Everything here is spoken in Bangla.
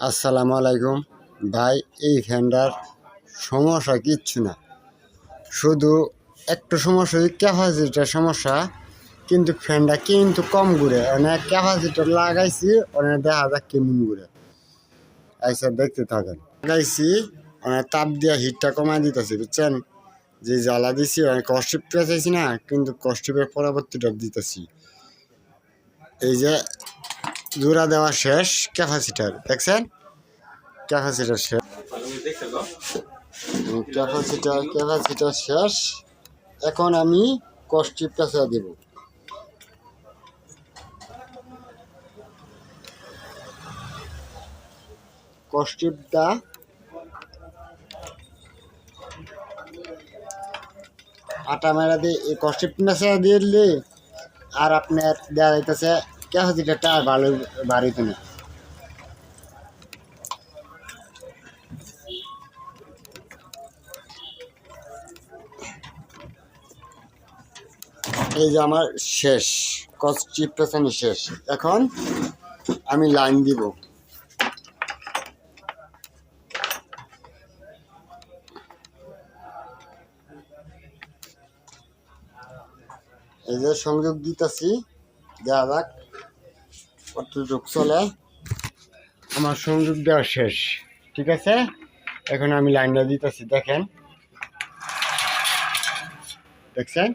আসসালামু আলাইকুম ভাই। এই ফ্যানটার সমস্যা কিচ্ছু না, শুধু একটু সমস্যা ক্যাপাসিটার সমস্যা। কিন্তু ফ্যানটা কিন্তু কম ঘুরে, অনেক ক্যাপাসিটার লাগাইছি, অনেক দেখা যাক কেমন ঘুরে। আচ্ছা দেখতে থাকেন। লাগাইছি অনেক তাপ দিয়া হিটটা কমাই দিতেছি, বুঝছেন? যে জ্বালা দিছি অনেক কষ্টিপ পেঁচাইছি না, কিন্তু কষ্টিপের পরবর্তীটা দিতেছি। এই যে জোড়া দেওয়া শেষ, ক্যাপাসিটার দেখছেন, ক্যাপাসিটার শেষ, ক্যাপাসিটার শেষ। এখন আমি কষ্টিপ পেঁচা দেব। কষ্টিপটা আটা মেরা দিয়ে এই কষ্টিপ পেঁচা দিলে আর আপনার দেওয়া যাইতেছে ক্যাপাসিটারটা আর ভালো বাড়িতে না। এই যে আমার শেষ, কষ্টিপ পেঁচানি শেষ। এখন আমি লাইন দিব। এই যে সংযোগ দিতেছি, দেওয়া যাক কতটুক চলে। আমার সংযোগ দেওয়া শেষ, ঠিক আছে। এখন আমি লাইনটা দিতেছি, দেখেন, দেখছেন?